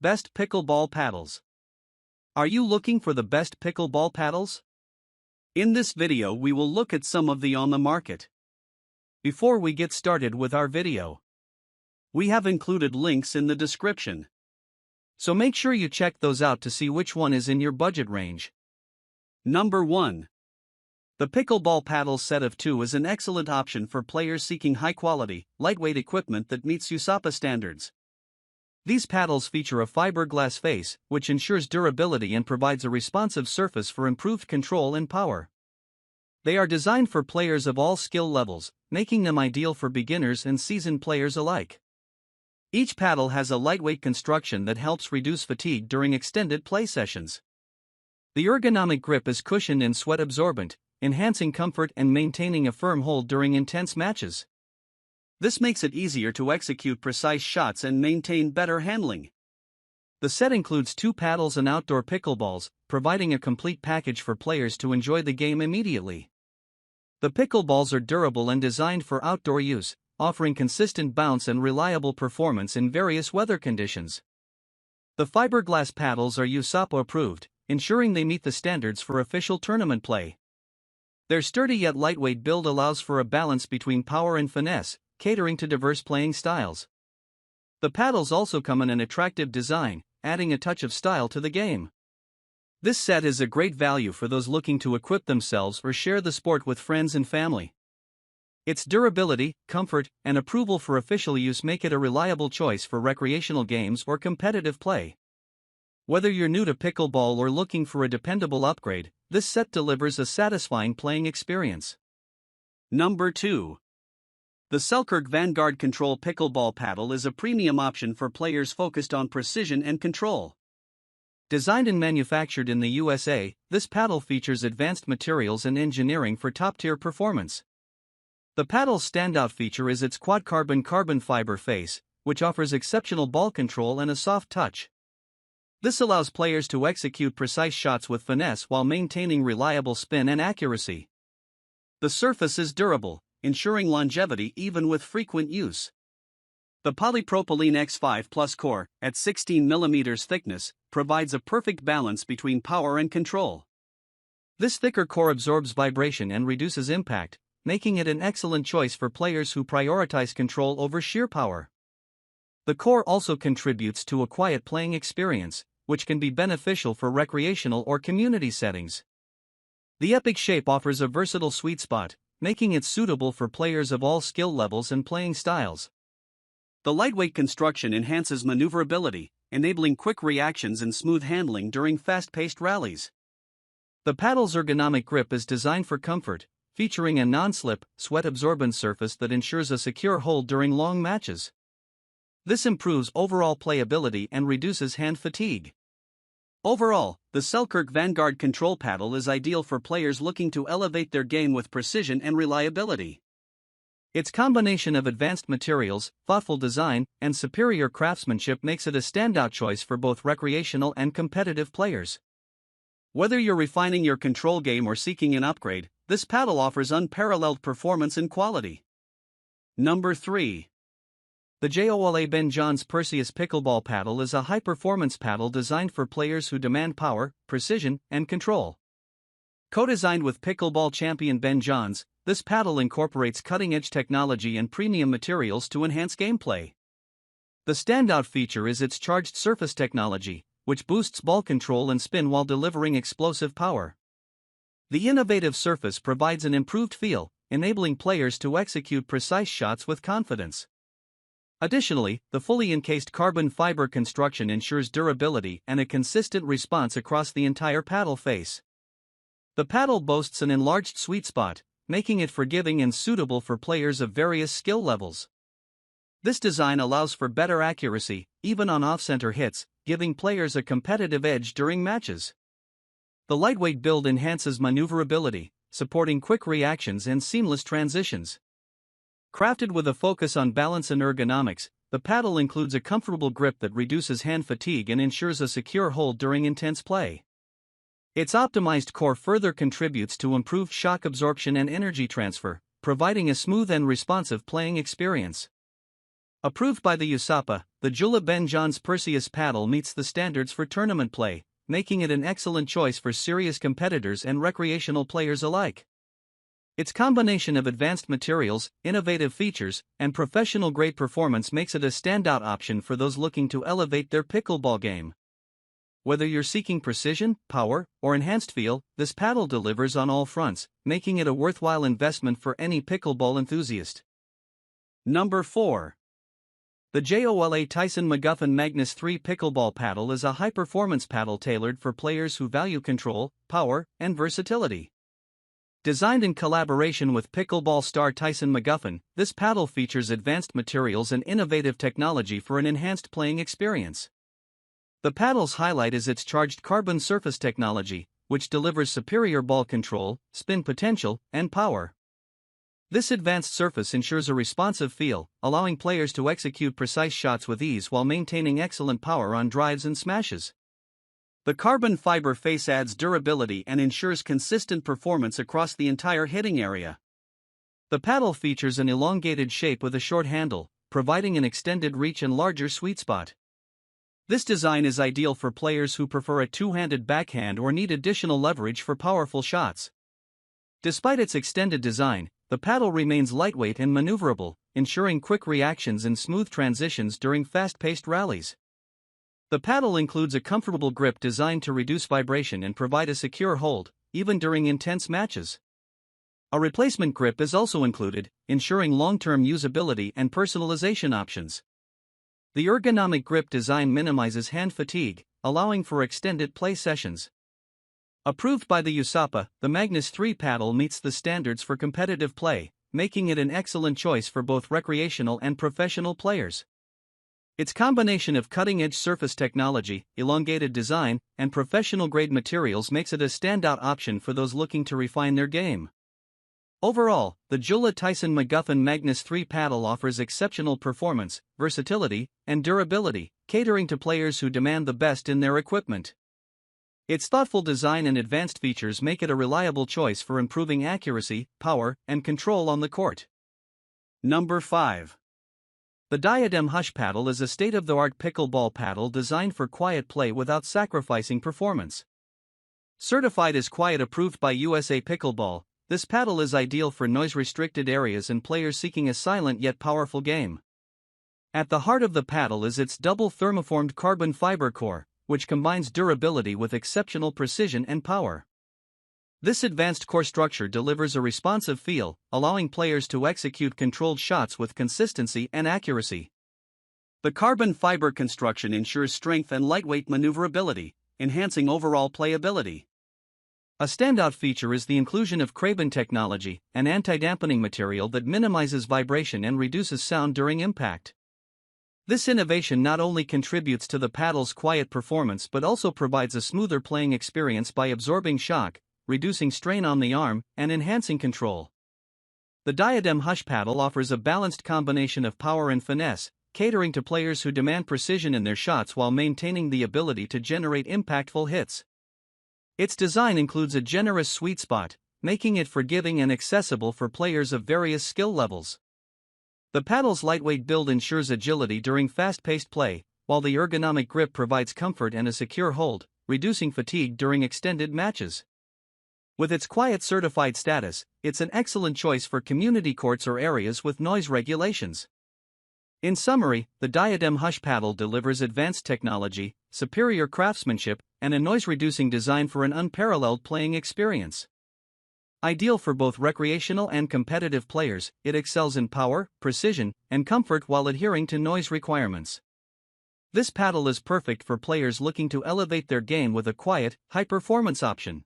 Best Pickleball Paddles. Are you looking for the best pickleball paddles? In this video we will look at some of the on the market. Before we get started with our video, we have included links in the description. So make sure you check those out to see which one is in your budget range. Number 1. The Pickleball Paddles set of 2 is an excellent option for players seeking high-quality, lightweight equipment that meets USAPA standards. These paddles feature a fiberglass face, which ensures durability and provides a responsive surface for improved control and power. They are designed for players of all skill levels, making them ideal for beginners and seasoned players alike. Each paddle has a lightweight construction that helps reduce fatigue during extended play sessions. The ergonomic grip is cushioned and sweat-absorbent, enhancing comfort and maintaining a firm hold during intense matches. This makes it easier to execute precise shots and maintain better handling. The set includes 2 paddles and outdoor pickleballs, providing a complete package for players to enjoy the game immediately. The pickleballs are durable and designed for outdoor use, offering consistent bounce and reliable performance in various weather conditions. The fiberglass paddles are USAPA approved, ensuring they meet the standards for official tournament play. Their sturdy yet lightweight build allows for a balance between power and finesse, catering to diverse playing styles. The paddles also come in an attractive design, adding a touch of style to the game. This set is a great value for those looking to equip themselves or share the sport with friends and family. Its durability, comfort, and approval for official use make it a reliable choice for recreational games or competitive play. Whether you're new to pickleball or looking for a dependable upgrade, this set delivers a satisfying playing experience. Number 2. The Selker Vanguard Control Pickleball Paddle is a premium option for players focused on precision and control. Designed and manufactured in the USA, this paddle features advanced materials and engineering for top-tier performance. The paddle's standout feature is its quad-carbon fiber face, which offers exceptional ball control and a soft touch. This allows players to execute precise shots with finesse while maintaining reliable spin and accuracy. The surface is durable, ensuring longevity even with frequent use. The polypropylene X5 Plus core, at 16 mm thickness, provides a perfect balance between power and control. This thicker core absorbs vibration and reduces impact, making it an excellent choice for players who prioritize control over sheer power. The core also contributes to a quiet playing experience, which can be beneficial for recreational or community settings. The epic shape offers a versatile sweet spot, making it suitable for players of all skill levels and playing styles. The lightweight construction enhances maneuverability, enabling quick reactions and smooth handling during fast-paced rallies. The paddle's ergonomic grip is designed for comfort, featuring a non-slip, sweat-absorbent surface that ensures a secure hold during long matches. This improves overall playability and reduces hand fatigue. Overall, the Selker Vanguard Control Paddle is ideal for players looking to elevate their game with precision and reliability. Its combination of advanced materials, thoughtful design, and superior craftsmanship makes it a standout choice for both recreational and competitive players. Whether you're refining your control game or seeking an upgrade, this paddle offers unparalleled performance and quality. Number 3. The Jola Ben John's Pereus Pickleball Paddle is a high-performance paddle designed for players who demand power, precision, and control. Co-designed with pickleball champion Ben Johns, this paddle incorporates cutting-edge technology and premium materials to enhance gameplay. The standout feature is its charged surface technology, which boosts ball control and spin while delivering explosive power. The innovative surface provides an improved feel, enabling players to execute precise shots with confidence. Additionally, the fully encased carbon fiber construction ensures durability and a consistent response across the entire paddle face. The paddle boasts an enlarged sweet spot, making it forgiving and suitable for players of various skill levels. This design allows for better accuracy, even on off-center hits, giving players a competitive edge during matches. The lightweight build enhances maneuverability, supporting quick reactions and seamless transitions. Crafted with a focus on balance and ergonomics, the paddle includes a comfortable grip that reduces hand fatigue and ensures a secure hold during intense play. Its optimized core further contributes to improved shock absorption and energy transfer, providing a smooth and responsive playing experience. Approved by the USAPA, the Jola Ben John's Pereus paddle meets the standards for tournament play, making it an excellent choice for serious competitors and recreational players alike. Its combination of advanced materials, innovative features, and professional-grade performance makes it a standout option for those looking to elevate their pickleball game. Whether you're seeking precision, power, or enhanced feel, this paddle delivers on all fronts, making it a worthwhile investment for any pickleball enthusiast. Number 4. The Jola Tyson McGuffin Magnus 3 Pickleball Paddle is a high-performance paddle tailored for players who value control, power, and versatility. Designed in collaboration with pickleball star Tyson McGuffin, this paddle features advanced materials and innovative technology for an enhanced playing experience. The paddle's highlight is its charged carbon surface technology, which delivers superior ball control, spin potential, and power. This advanced surface ensures a responsive feel, allowing players to execute precise shots with ease while maintaining excellent power on drives and smashes. The carbon fiber face adds durability and ensures consistent performance across the entire hitting area. The paddle features an elongated shape with a short handle, providing an extended reach and larger sweet spot. This design is ideal for players who prefer a two-handed backhand or need additional leverage for powerful shots. Despite its extended design, the paddle remains lightweight and maneuverable, ensuring quick reactions and smooth transitions during fast-paced rallies. The paddle includes a comfortable grip designed to reduce vibration and provide a secure hold, even during intense matches. A replacement grip is also included, ensuring long-term usability and personalization options. The ergonomic grip design minimizes hand fatigue, allowing for extended play sessions. Approved by the USAPA, the Magnus 3 paddle meets the standards for competitive play, making it an excellent choice for both recreational and professional players. Its combination of cutting-edge surface technology, elongated design, and professional-grade materials makes it a standout option for those looking to refine their game. Overall, the Jola Tyson McGuffin Magnus 3 paddle offers exceptional performance, versatility, and durability, catering to players who demand the best in their equipment. Its thoughtful design and advanced features make it a reliable choice for improving accuracy, power, and control on the court. Number 5. The Diadem Hush Paddle is a state-of-the-art pickleball paddle designed for quiet play without sacrificing performance. Certified as quiet approved by USA Pickleball, this paddle is ideal for noise-restricted areas and players seeking a silent yet powerful game. At the heart of the paddle is its double thermoformed carbon fiber core, which combines durability with exceptional precision and power. This advanced core structure delivers a responsive feel, allowing players to execute controlled shots with consistency and accuracy. The carbon fiber construction ensures strength and lightweight maneuverability, enhancing overall playability. A standout feature is the inclusion of Craben technology, an anti-dampening material that minimizes vibration and reduces sound during impact. This innovation not only contributes to the paddle's quiet performance but also provides a smoother playing experience by absorbing shock, reducing strain on the arm, and enhancing control. The Diadem Hush Paddle offers a balanced combination of power and finesse, catering to players who demand precision in their shots while maintaining the ability to generate impactful hits. Its design includes a generous sweet spot, making it forgiving and accessible for players of various skill levels. The paddle's lightweight build ensures agility during fast-paced play, while the ergonomic grip provides comfort and a secure hold, reducing fatigue during extended matches. With its quiet certified status, it's an excellent choice for community courts or areas with noise regulations. In summary, the Diadem Hush Paddle delivers advanced technology, superior craftsmanship, and a noise-reducing design for an unparalleled playing experience. Ideal for both recreational and competitive players, it excels in power, precision, and comfort while adhering to noise requirements. This paddle is perfect for players looking to elevate their game with a quiet, high-performance option.